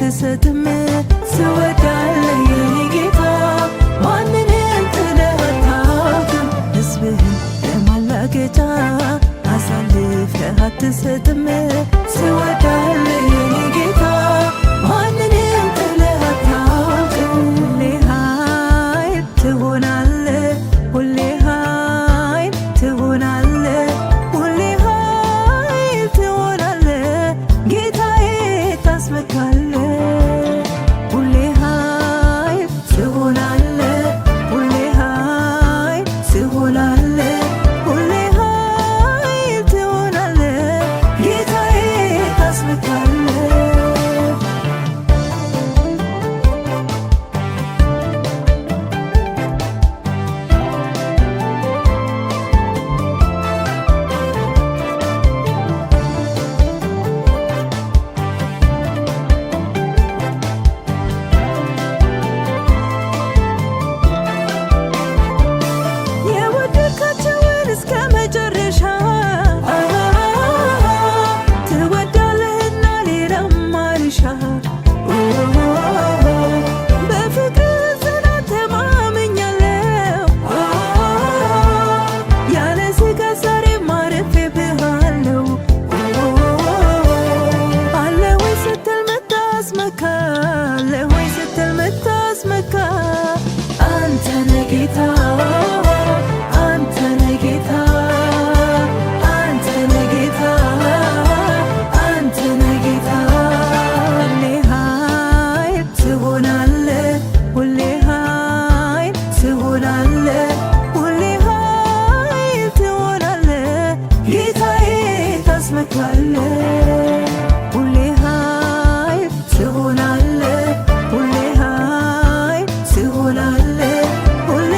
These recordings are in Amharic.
አትሰጥም ትወዳለህ የኔ ጌታ ማንንም ጥለህ አታውቅም ሕዝብህን ለማላገጫ አሳልፈህ አትሰጥም ትወዳለህ የኔ ጌታ ማንንም ጥለህ አታውቅም ሁሌ ኃይል ትሆናለህ ሁሌ ኃይል ትሆናለህ ሁሌ ኃይል ትሆናለህ ጌታዬ ታስመካለህ ሁሌ ኃይል ትሆናለህ ሁሌ ኃይል ትሆናለህ ሁሌ ኃይል ትሆናለህ ጌታዬ ታስመካለህ የወደድካቸውን እስከ መጨረሻ ትወዳለህና ሌላም አልሻ በፍቅር ጽናት ተማምኛለሁ ያለ ስጋት ዛሬም አርፌብሃለሁ አለ ወይ ስትል ምታስመካ አለ ወይ ስትል ምታስመካ አንተ ነህ ጌታ አንተ ነህ ጌታ አንተ ነህ ጌታ አንተ ነህ ጌታ ሁሌ ኃይል ትሆናለህ ሁሌ ኃይል ትሆናለህ ሁሌ ኃይል ትሆናለህ ጌታዬ ታስመካለህ ሁሌ ኃይል ትሆናለህ ሁሌ ኃይል ትሆናለህ ሁሌ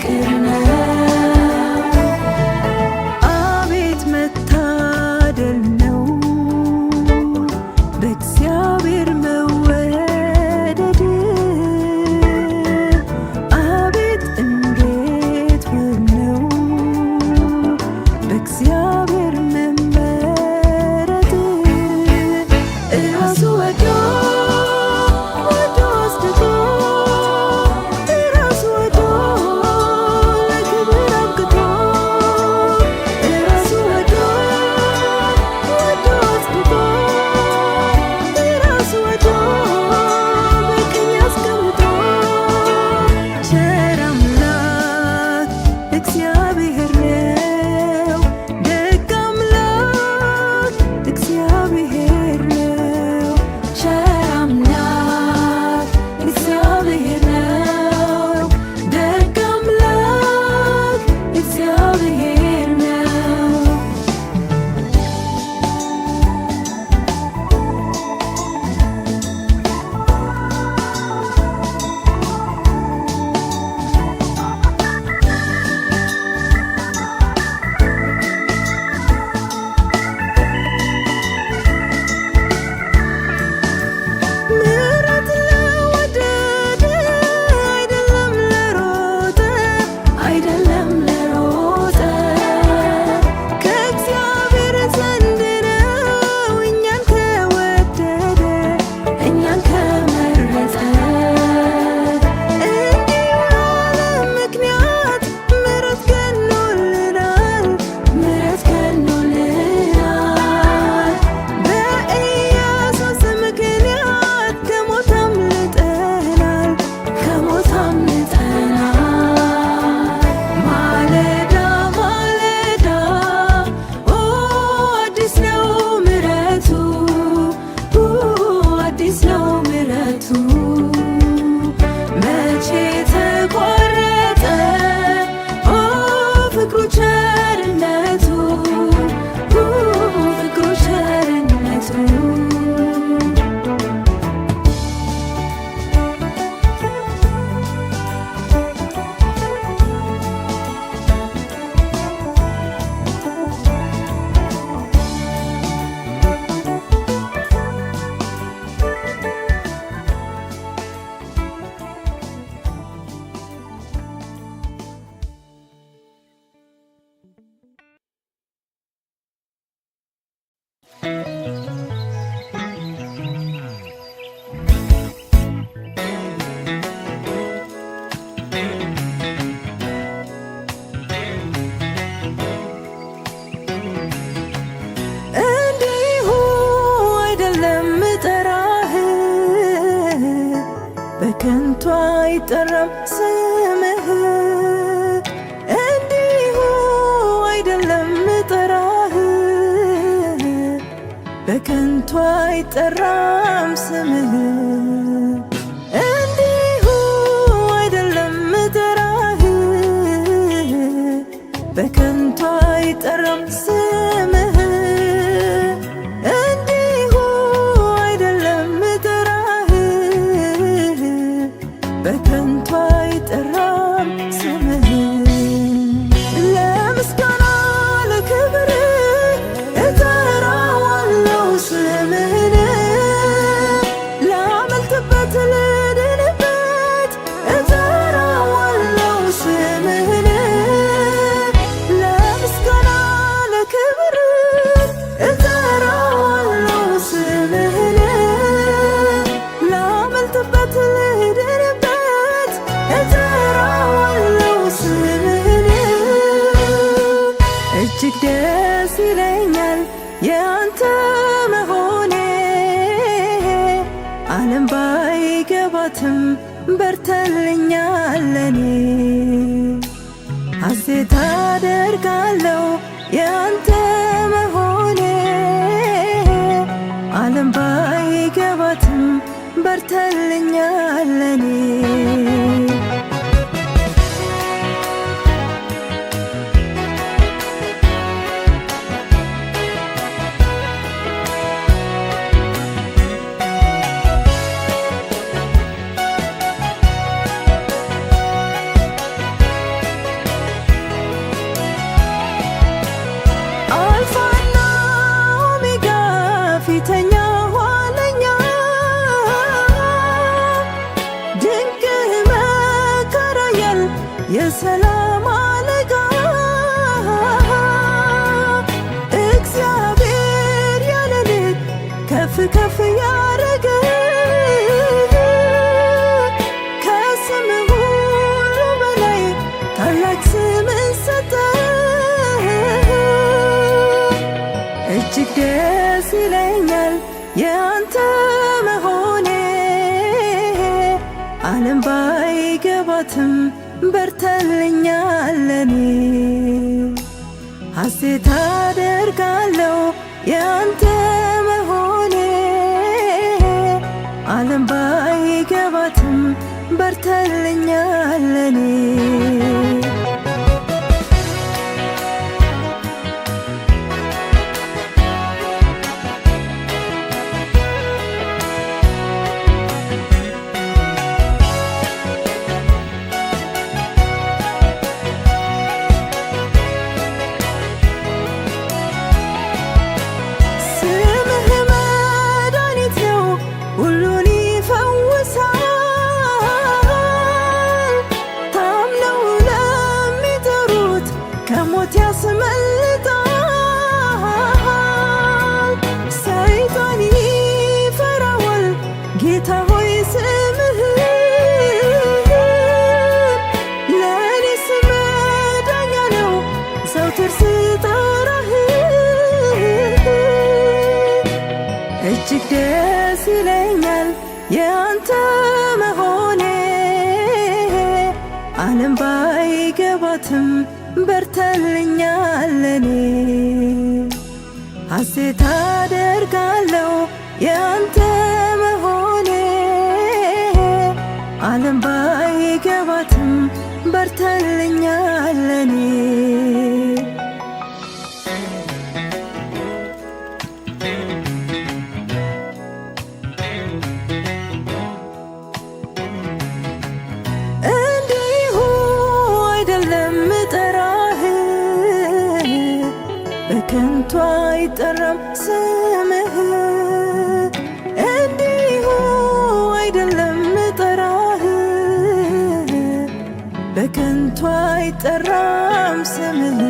ፍቅር ነው። አቤት መታደል ነው በእግዚአብሔር መወደድ። አቤት እንዴት ውብ ነው በእግዚአብሔር መመረጥ። እራሱ ወዶ አስድቆ እራሱ ወዶ ለክብር አብቅቶ እራሱ ወዶ አስድቆ እራሱ ወዶ በቀኝ አስቀምጦ ቸር አምላክ እግዚአብሔር ነው። ደግ አምላክ እግዚአብሔር ነው። ቸር አምላክ እግዚአብሔር ነው። ደግ አምላክ እግዚአብሔር ነው። ምሕረት ለወደደ አይደለም ለሮጠ አይደለም ለሮጠ ከእግዚአብሔር ዘንድ ነው እኛን ከወደደ እኛን ከመረጠ። እንዲህ ያለ ምክንያት ምሕረት ገኖልናል ምሕረት ገኖልናል። በኢየሱስ ምክንያት ከሞት አምልጠናል ከሞት አምልጠናል። ማለዳ ማለዳ ኦ አዲስ ነው ምሕረቱ አዲስ ነው ምሕረቱ። መቼ ተቋረጠ ኦ ፍቅሩ ቸርነቱ ፍቅሩ ቸርነቱ። እንዲሁ አይደለም ጠራህ በከንቱ አይጠራም ስምህ። እንዲሁ አይደለም ጠራህ በከንቱ አይጠራም ስምህ። እንዲሁ አይደለም ጠራህ በከንቱ አይጠራም ስምህ። እንዲሁ አይደለም ጠራህ በከንቱ አይጠራም ስምህ። ለምስጋና ለክብር እጠራዋለሁ ስምህን። ላመልክበት ልድንበት እጠራዋለሁ ስምህን። ለምስጋና ለክብር እጠራዋለሁ ስምህን። ላመልክበት ልድንበት እጠራዋለሁ ስምህን። እጅግ ደስ ይለኛል የአንተ መሆኔ ዓለም ባይገባትም በርተልኛል ለኔ። ሐሴት አደርጋለሁ የአንተ መሆኔ ዓለም ባይገባትም በርተልኛል ለኔ። ሰላም አለቃ እግዚአብሔር ያለ ልክ ከፍ ከፍ ያረገ ከስም ሁሉ በላይ ታላቅ ስምን ሰጠ። እጅግ ደስ ይለኛል ያንተ መሆኔ ዓለም ባይገባትም በርተልኛል ለኔ። ሐሴት አደርጋለሁ ያንተ መሆኔ ዓለም ባይገባትም በርተልኛል ለኔ። ከሞት ያስመልጣል፣ ሰይጣን ይፈራዋል። ጌታ ሆይ ስምህን ለእኔስ መዳኛ ነው ዘውትር ስጠራህ። እጅግ ደስ ይለኛል ያንተ መሆኔ ዓለም ባይገባትም በርተልኛል ለኔ። ሐሴት አደርጋለሁ ያንተ መሆኔ ዓለም ባይገባትም በርተልኛል ለኔ። በከንቱ አይጠራም ስምህ፣ እንዲሁ አይደለም ጠራህ። በከንቱ አይጠራም ስምህ